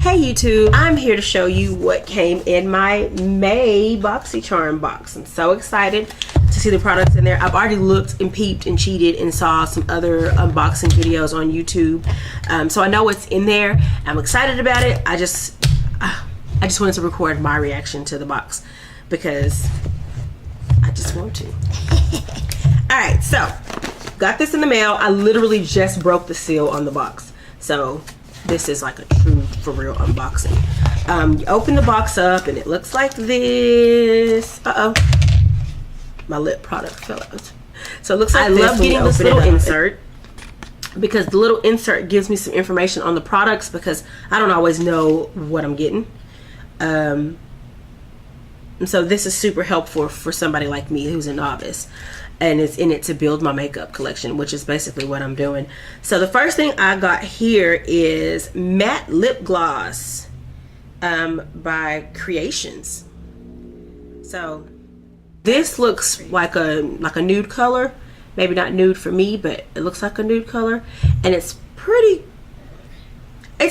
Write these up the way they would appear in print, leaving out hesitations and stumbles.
Hey YouTube, I'm here to show you what came in my May BoxyCharm box. I'm so excited to see the products in there. I've already looked and peeped and cheated and saw some other unboxing videos on YouTube, so I know what's in there. I'm excited about it. I just wanted to record my reaction to the box because I just want to. Alright, so got this in the mail. I literally just broke the seal on the box, so this is like a true for real unboxing. You open the box up and it looks like this. My lip product fell out. So it looks like I love getting this little insert because the little insert gives me some information on the products because I don't always know what I'm getting. And so this is super helpful for somebody like me who's a novice, and it's in it to build my makeup collection, which is basically what I'm doing. So the first thing I got here is matte lip gloss by Creations. So this looks like a nude color, maybe not nude for me, but it looks like a nude color, and it's pretty. I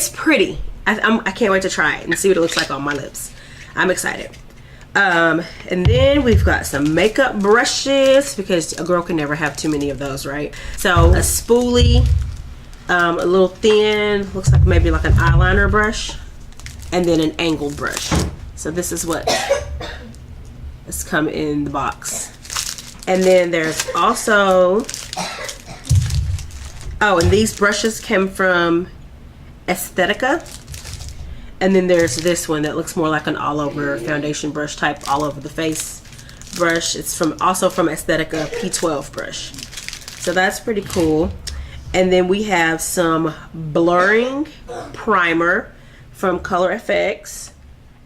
can't wait to try it and see what it looks like on my lips. I'm excited. And then we've got some makeup brushes because a girl can never have too many of those, right? So a spoolie, a little thin, looks like maybe like an eyeliner brush, and then an angled brush. So this is what has come in the box. And then there's also, and these brushes came from Aesthetica. And then there's this one that looks more like an all-over foundation brush type, all-over the face brush. It's also from Aesthetica P12 brush. So that's pretty cool. And then we have some blurring primer from CoverFX.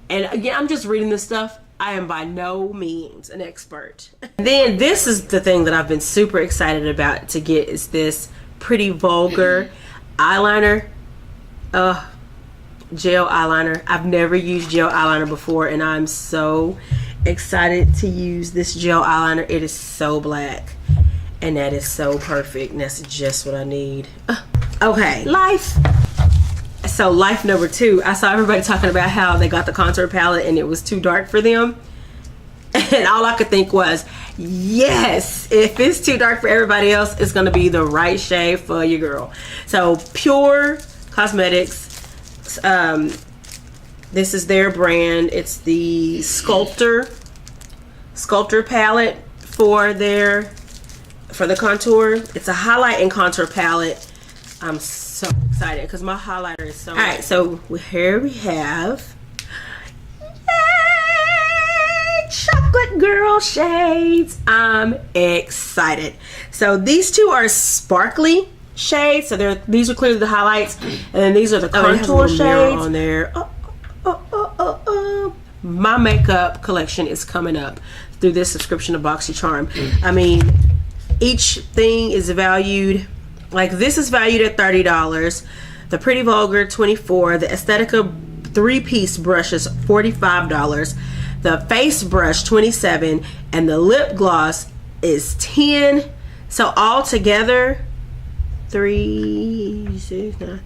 And again, I'm just reading this stuff. I am by no means an expert. And then this is the thing that I've been super excited about to get, is this Pretty Vulgar eyeliner. Gel eyeliner. I've never used gel eyeliner before, and I'm so excited to use this gel eyeliner. It is so black, and that is so perfect, and that's just what I need. Okay, life. So life number 2, I saw everybody talking about how they got the contour palette and it was too dark for them, and all I could think was, yes, if it's too dark for everybody else, it's gonna be the right shade for your girl. So Pur Cosmetics, this is their brand. It's the Sculptor Palette for the contour. It's a highlight and contour palette. I'm so excited because my highlighter is so. All right, so here we have chocolate girl shades. I'm excited. So these two are sparkly shades. So these are clearly the highlights, and then these are the contour shades on there. My makeup collection is coming up through this subscription to BoxyCharm. I mean, each thing is valued, like this is valued at $30, the Pretty Vulgar $24, the Aesthetica 3-piece brush is $45, the face brush $27, and the lip gloss is $10. So all together, 3, 6, 9.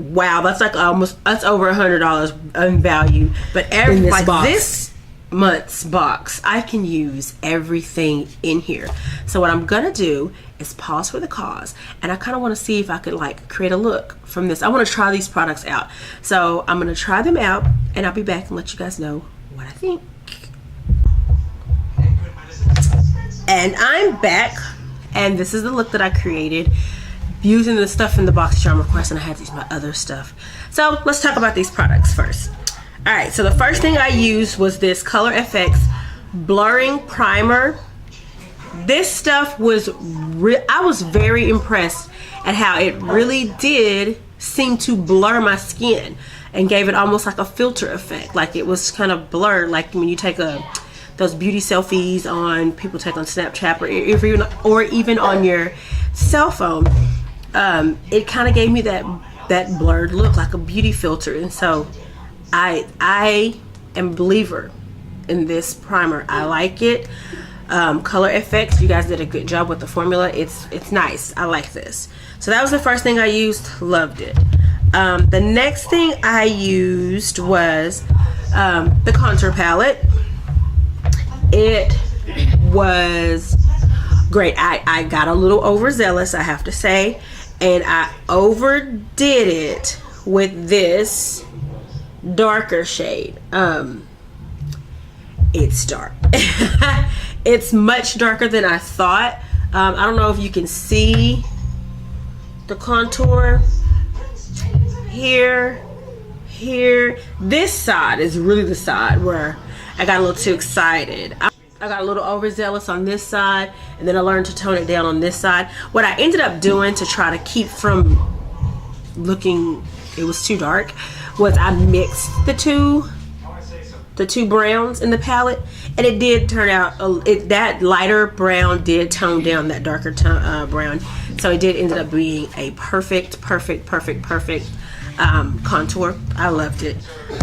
Wow, that's like that's over $100 in value. But this month's box, I can use everything in here. So what I'm gonna do is pause for the cause, and I kind of want to see if I could like create a look from this. I want to try these products out, so I'm gonna try them out, and I'll be back and let you guys know what I think. And I'm back. And this is the look that I created using the stuff in the BoxyCharm, of course, and I had to use my other stuff. So let's talk about these products first. All right, so the first thing I used was this CoverFX blurring primer. This stuff was I was very impressed at how it really did seem to blur my skin and gave it almost like a filter effect. Like it was kind of blurred, like when you take those beauty selfies people take on Snapchat or even on your cell phone. It kind of gave me that blurred look, like a beauty filter. And so I am a believer in this primer. I like it. CoverFX, you guys did a good job with the formula. It's nice. I like this. So that was the first thing I used. Loved it. The next thing I used was the contour palette. It was great. I got a little overzealous, I have to say, and I overdid it with this darker shade. It's dark. It's much darker than I thought. I don't know if you can see the contour here. This side is really the side where I got a little too excited. I got a little overzealous on this side, and then I learned to tone it down on this side. What I ended up doing to try to keep from looking it was too dark was I mixed the two browns in the palette, and it did turn out that lighter brown did tone down that darker brown, so it did end up being a perfect contour. I loved it.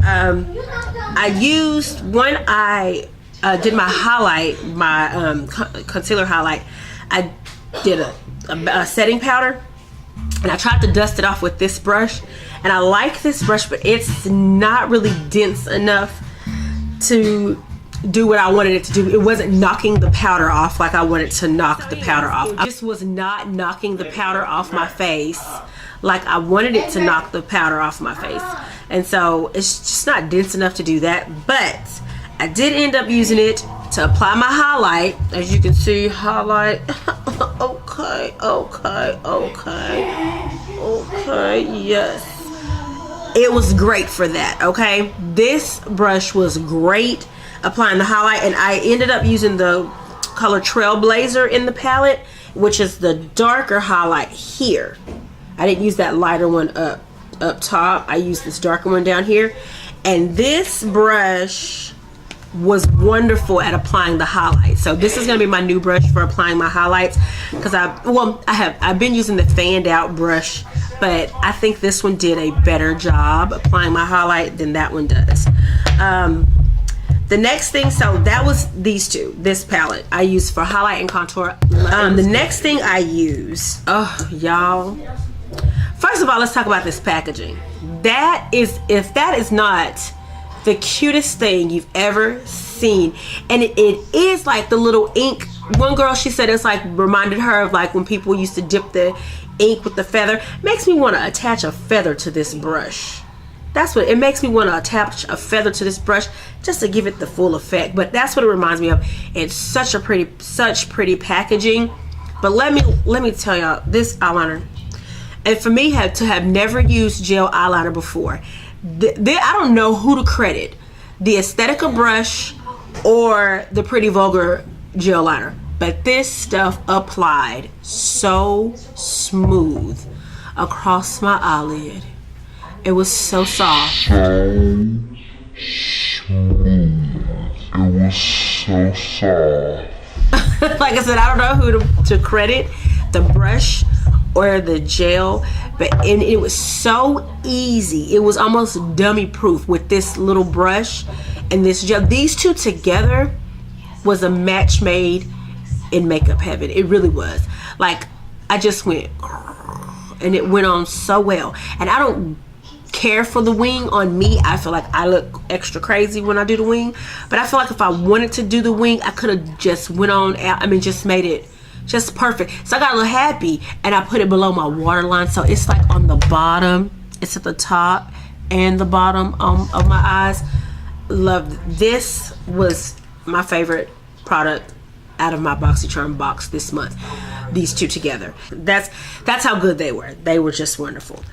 I used, when I did my highlight, my concealer highlight, I did a setting powder, and I tried to dust it off with this brush, and I like this brush, but it's not really dense enough to do what I wanted it to do. It wasn't knocking the powder off like I wanted to knock the powder off. This was not knocking the powder off my face like I wanted it to knock the powder off my face, and so it's just not dense enough to do that. But I did end up using it to apply my highlight. As you can see, highlight. okay, yes, it was great for that. Okay, this brush was great applying the highlight, and I ended up using the color Trailblazer in the palette, which is the darker highlight here. I didn't use that lighter one up top. I used this darker one down here, and this brush was wonderful at applying the highlights. So this is going to be my new brush for applying my highlights, because I've been using the fanned out brush, but I think this one did a better job applying my highlight than that one does. The next thing, so that was these two, this palette I used for highlight and contour. The next thing I use, oh y'all, first of all, let's talk about this packaging. That is, if that is not the cutest thing you've ever seen, and it is like the little ink. One girl, she said it's like reminded her of like when people used to dip the ink with the feather. Makes me want to attach a feather to this brush. That's what it makes me want to attach a feather to this brush, just to give it the full effect. But that's what it reminds me of. It's such pretty packaging. But let me tell y'all, this eyeliner, and for me to have never used gel eyeliner before, I don't know who to credit, the Aesthetica brush or the Pretty Vulgar gel liner, but this stuff applied so smooth across my eyelid. It was so soft. It was so soft. Like I said, I don't know who to credit, the brush or the gel, and it was so easy. It was almost dummy proof with this little brush and this gel. These two together was a match made in makeup heaven. It really was. Like, I just went, and it went on so well. And I don't care for the wing on me. I feel like I look extra crazy when I do the wing, but I feel like if I wanted to do the wing, I could have just went on out, just made it just perfect. So I got a little happy, and I put it below my waterline, so it's like on the bottom, it's at the top and the bottom of my eyes. Loved this. Was my favorite product out of my BoxyCharm box this month. These two together, that's how good they were. They were just wonderful.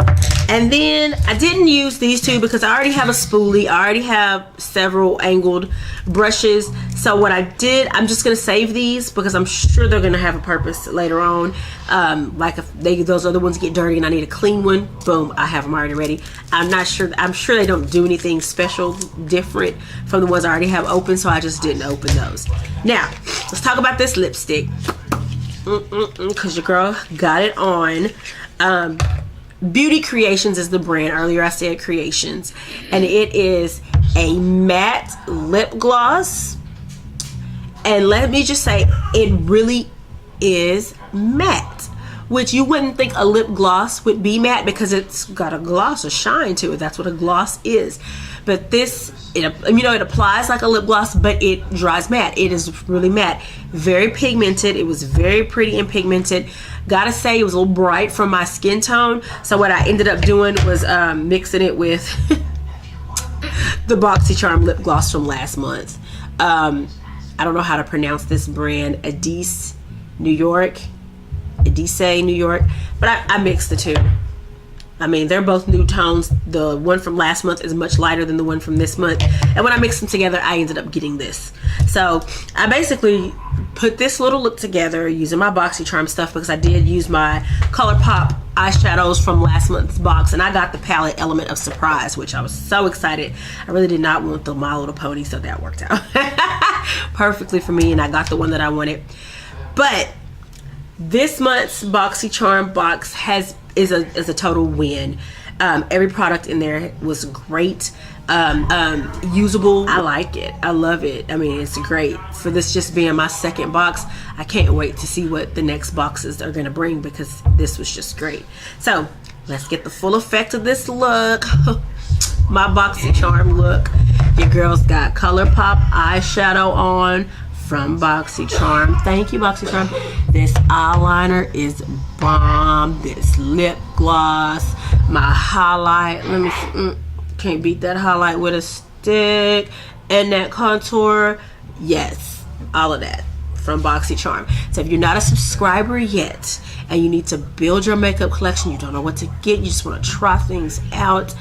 And then I didn't use these two because I already have a spoolie. I already have several angled brushes. So what I did, I'm just gonna save these because I'm sure they're gonna have a purpose later on. Like if those other ones get dirty and I need a clean one, boom, I have them already ready. I'm sure they don't do anything special different from the ones I already have open, so I just didn't open those. Now, let's talk about this lipstick. Because your girl got it on. Beauty Creations is the brand. Earlier I said Creations, and it is a matte lip gloss, and let me just say, it really is matte, which you wouldn't think a lip gloss would be matte because it's got a gloss, a shine to it. That's what a gloss is. But this, it applies like a lip gloss, but it dries matte. It is really matte. Very pigmented. It was very pretty and pigmented. Gotta say, it was a little bright for my skin tone. So what I ended up doing was mixing it with the BoxyCharm lip gloss from last month. I don't know how to pronounce this brand. Adise, New York. But I mixed the two. I mean, they're both nude tones. The one from last month is much lighter than the one from this month. And when I mixed them together, I ended up getting this. So I basically put this little look together using my BoxyCharm stuff because I did use my ColourPop eyeshadows from last month's box. And I got the palette Element of Surprise, which I was so excited. I really did not want the My Little Pony, so that worked out perfectly for me. And I got the one that I wanted. But this month's BoxyCharm box is a total win. Every product in there was great, usable. I like it. I love it. I mean, it's great. For this just being my second box, I can't wait to see what the next boxes are gonna bring because this was just great. So let's get the full effect of this look. My BoxyCharm look. Your girl's got ColourPop eyeshadow on from BoxyCharm. Thank you, BoxyCharm. This eyeliner is bomb. This lip gloss, my highlight. Let me see. Can't beat that highlight with a stick. And that contour. Yes, all of that from BoxyCharm. So if you're not a subscriber yet and you need to build your makeup collection, you don't know what to get, you just want to try things out,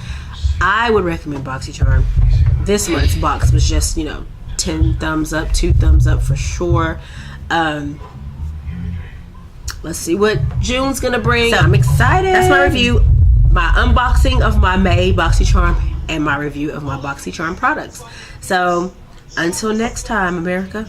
I would recommend BoxyCharm. This month's box was just, 10 thumbs up, 2 thumbs up for sure. Let's see what June's gonna bring. So I'm excited. That's my review, my unboxing of my May BoxyCharm and my review of my BoxyCharm products. So until next time, America.